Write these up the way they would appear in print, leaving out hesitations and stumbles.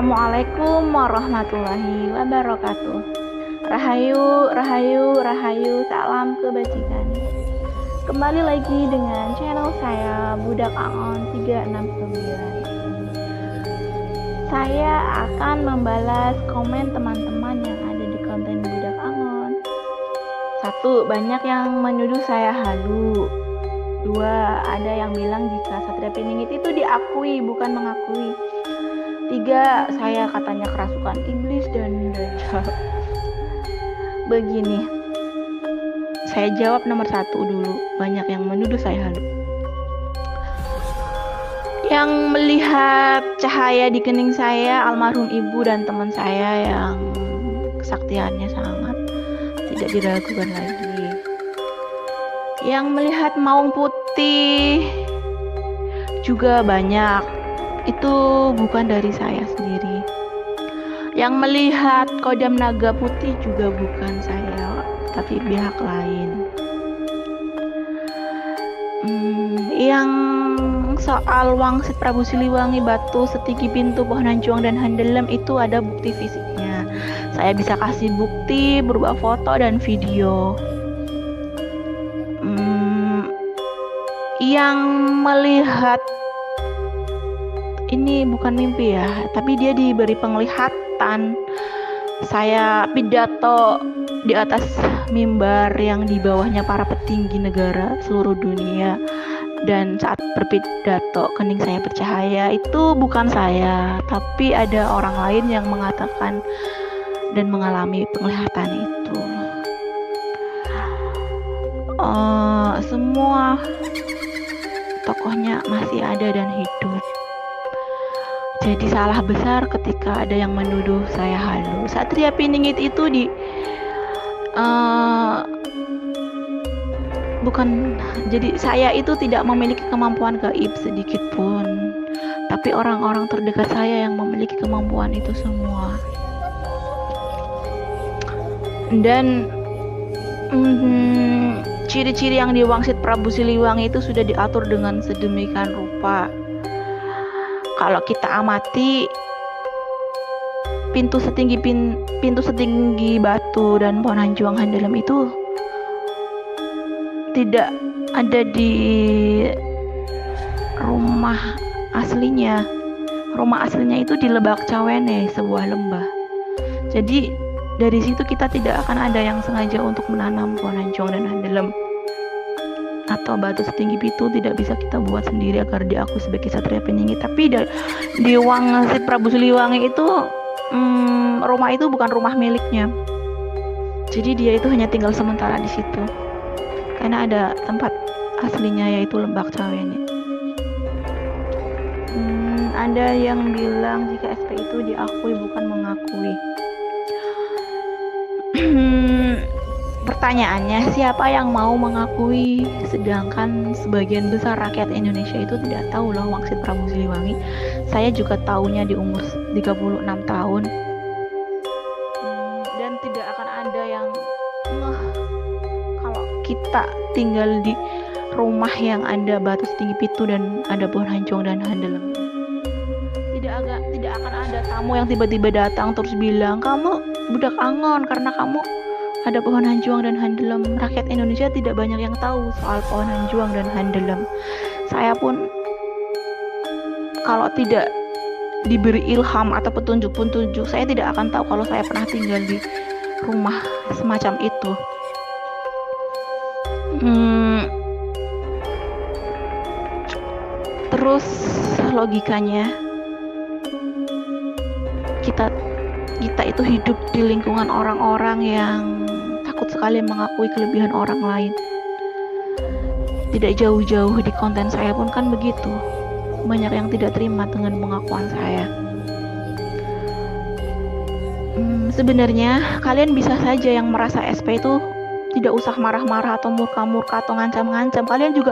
Assalamualaikum warahmatullahi wabarakatuh. Rahayu, rahayu, rahayu, salam kebajikan. Kembali lagi dengan channel saya Budak Angon 369. Saya akan membalas komen teman-teman yang ada di konten Budak Angon. 1. Banyak yang menuduh saya halu. 2. Ada yang bilang jika Satria Piningit itu diakui bukan mengakui. 3. Saya katanya kerasukan iblis dan dajjal. Begini, saya jawab nomor 1 dulu. Banyak yang menuduh saya halu. Yang melihat cahaya di kening saya almarhum ibu dan teman saya yang kesaktiannya sangat tidak diragukan lagi. Yang melihat maung putih juga banyak. Itu bukan dari saya sendiri. Yang melihat kodam naga putih juga bukan saya, tapi pihak lain. Yang soal Wangsit Prabu Siliwangi, batu setinggi pintu, pohon hanjuang dan handelem itu ada bukti fisiknya. Saya bisa kasih bukti berupa foto dan video. Yang melihat ini bukan mimpi ya, tapi dia diberi penglihatan. Saya pidato di atas mimbar yang di bawahnya para petinggi negara seluruh dunia, dan saat berpidato kening saya bercahaya. Itu bukan saya, tapi ada orang lain yang mengatakan dan mengalami penglihatan itu. Semua tokohnya masih ada dan hidup. Jadi salah besar ketika ada yang menuduh saya halu. Satria Piningit itu jadi saya itu tidak memiliki kemampuan gaib sedikit pun, tapi orang-orang terdekat saya yang memiliki kemampuan itu semua. Dan ciri-ciri yang di Wangsit Prabu Siliwangi itu sudah diatur dengan sedemikian rupa. Kalau kita amati pintu setinggi batu dan pohon hanjuang handelem itu tidak ada di rumah aslinya. Rumah aslinya itu di Lebak Cawene, sebuah lembah. Jadi dari situ kita tidak akan ada yang sengaja untuk menanam pohon hanjuang dan handelem. Atau batu setinggi itu tidak bisa kita buat sendiri agar diakui sebagai Satria Piningit. Tapi di Wangsit Prabu Siliwangi itu rumah itu bukan rumah miliknya. Jadi dia itu hanya tinggal sementara di situ karena ada tempat aslinya yaitu Lembak Cawene. Ada yang bilang jika SP itu diakui bukan mengakui. Pertanyaannya, siapa yang mau mengakui? Sedangkan sebagian besar rakyat Indonesia itu tidak tahu loh Wangsit Prabu Siliwangi. Saya juga tahunya di umur 36 tahun. Dan tidak akan ada yang kalau kita tinggal di rumah yang ada batu setinggi pitu dan ada pohon hanjuang dan handelem. Tidak akan ada tamu yang tiba-tiba datang terus bilang, "Kamu budak Angon karena kamu ada pohon hanjuang dan handelem." Rakyat Indonesia tidak banyak yang tahu soal pohon hanjuang dan handelem. Saya pun kalau tidak diberi ilham atau petunjuk-petunjuk, saya tidak akan tahu kalau saya pernah tinggal di rumah semacam itu. Terus logikanya kita itu hidup di lingkungan orang-orang yang takut sekali mengakui kelebihan orang lain. Tidak jauh-jauh di konten saya pun kan begitu. Banyak yang tidak terima dengan pengakuan saya. Sebenarnya kalian bisa saja yang merasa SP itu tidak usah marah-marah atau murka-murka atau ngancam-ngancam. Kalian juga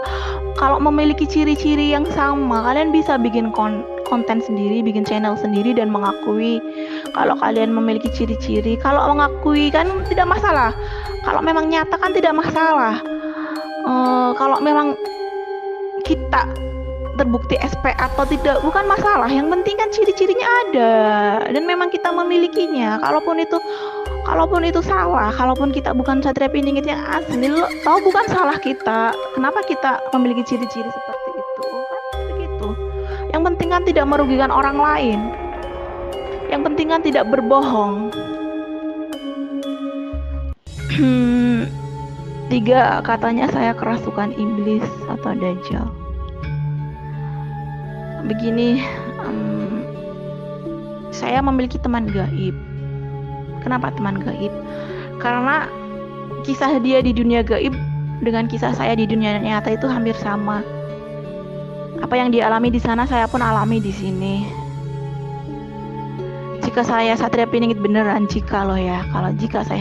kalau memiliki ciri-ciri yang sama, kalian bisa bikin konten sendiri, bikin channel sendiri dan mengakui kalau kalian memiliki ciri-ciri. Kalau mengakui kan tidak masalah. Kalau memang nyata kan tidak masalah. Kalau memang kita terbukti SP atau tidak bukan masalah, yang penting kan ciri-cirinya ada dan memang kita memilikinya. Kalaupun itu salah, kalaupun kita bukan Satria Piningit yang asli, lo tahu bukan salah kita. Kenapa kita memiliki ciri-ciri seperti itu? Kan begitu. Yang penting kan tidak merugikan orang lain. Yang penting kan tidak berbohong. 3, katanya saya kerasukan iblis atau dajjal. Begini, saya memiliki teman gaib. Kenapa teman gaib? Karena kisah dia di dunia gaib dengan kisah saya di dunia nyata itu hampir sama. Apa yang dia alami di sana saya pun alami di sini. Jika saya Satria Piningit beneran, jika saya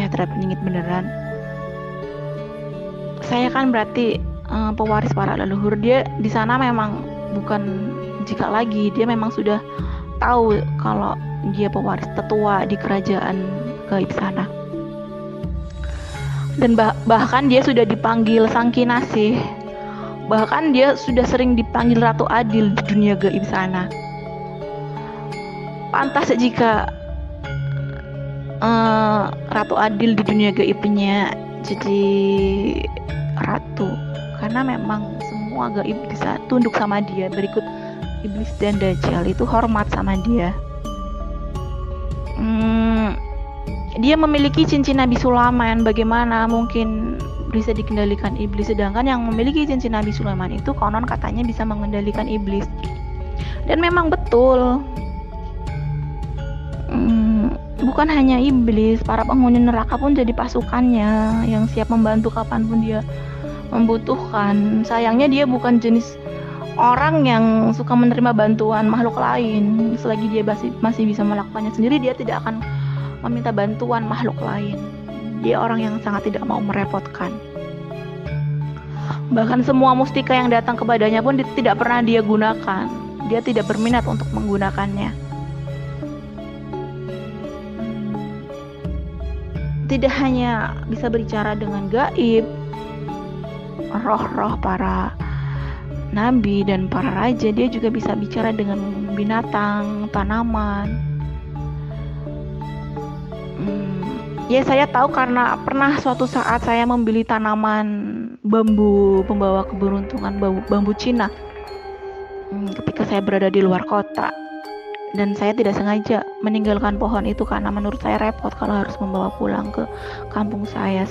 Satria Piningit beneran, saya kan berarti pewaris para leluhur. Dia di sana memang bukan jika lagi, dia memang sudah tahu kalau dia pewaris tetua di kerajaan gaib sana. Dan bahkan dia sudah dipanggil Sang Kinasih. Bahkan dia sudah sering dipanggil Ratu Adil di dunia gaib sana. Pantas jika Ratu Adil di dunia gaibnya jadi ratu, karena memang semua gaib bisa tunduk sama dia. Berikut iblis dan dajjal itu hormat sama dia. Dia memiliki cincin Nabi Sulaiman. Bagaimana mungkin bisa dikendalikan iblis, sedangkan yang memiliki cincin Nabi Sulaiman itu konon katanya bisa mengendalikan iblis. Dan memang betul. Bukan hanya iblis, para penghuni neraka pun jadi pasukannya yang siap membantu kapanpun dia membutuhkan. Sayangnya dia bukan jenis orang yang suka menerima bantuan makhluk lain. Selagi dia masih bisa melakukannya sendiri, dia tidak akan meminta bantuan makhluk lain. Dia orang yang sangat tidak mau merepotkan. Bahkan semua mustika yang datang kepadanya pun tidak pernah dia gunakan. Dia tidak berminat untuk menggunakannya. Tidak hanya bisa berbicara dengan gaib, roh-roh para nabi dan para raja, dia juga bisa bicara dengan binatang, tanaman. Ya, saya tahu karena pernah suatu saat saya membeli tanaman bambu pembawa keberuntungan, bambu Cina, ketika saya berada di luar kota. Dan saya tidak sengaja meninggalkan pohon itu karena menurut saya repot kalau harus membawa pulang ke kampung saya.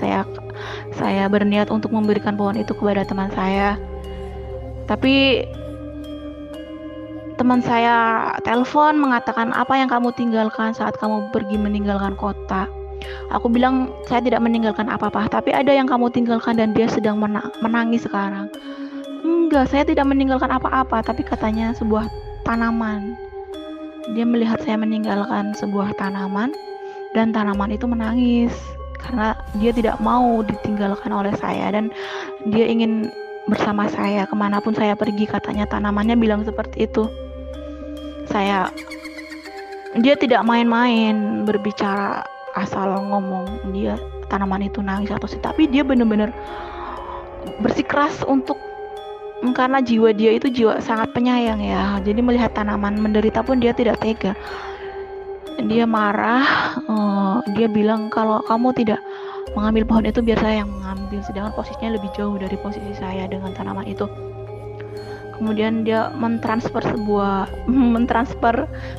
Saya berniat untuk memberikan pohon itu kepada teman saya. Tapi teman saya telepon mengatakan, apa yang kamu tinggalkan saat kamu pergi meninggalkan kota? Aku bilang saya tidak meninggalkan apa-apa, tapi ada yang kamu tinggalkan dan dia sedang menangis sekarang. Enggak, saya tidak meninggalkan apa-apa, tapi katanya sebuah tanaman. Dia melihat saya meninggalkan sebuah tanaman dan tanaman itu menangis karena dia tidak mau ditinggalkan oleh saya dan dia ingin bersama saya kemanapun saya pergi. Katanya tanamannya bilang seperti itu. Dia tidak main-main berbicara asal ngomong. Dia tanaman itu nangis tapi dia benar-benar bersikeras untuk, karena jiwa dia itu jiwa sangat penyayang ya. Jadi melihat tanaman menderita pun dia tidak tega. Dia marah. Dia bilang kalau kamu tidak mengambil pohon itu biar saya yang mengambil, sedangkan posisinya lebih jauh dari posisi saya dengan tanaman itu. Kemudian dia mentransfer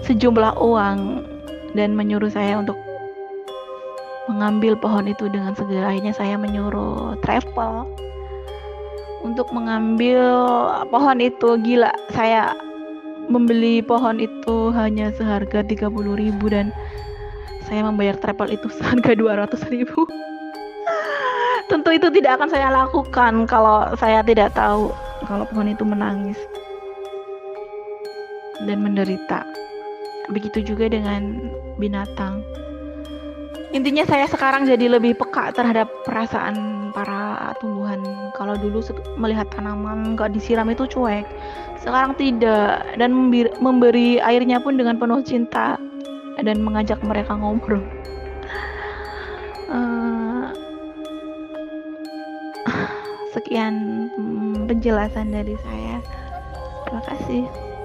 sejumlah uang dan menyuruh saya untuk mengambil pohon itu dengan segera. Akhirnya saya menyuruh travel untuk mengambil pohon itu. Gila, saya membeli pohon itu hanya seharga 30.000 dan saya membayar travel itu seharga 200.000. Tentu itu tidak akan saya lakukan kalau saya tidak tahu kalau pohon itu menangis dan menderita. Begitu juga dengan binatang. Intinya saya sekarang jadi lebih peka terhadap perasaan para tumbuhan. Kalau dulu melihat tanaman gak disiram itu cuek, sekarang tidak, dan memberi airnya pun dengan penuh cinta dan mengajak mereka ngobrol. Sekian penjelasan dari saya. Terima kasih.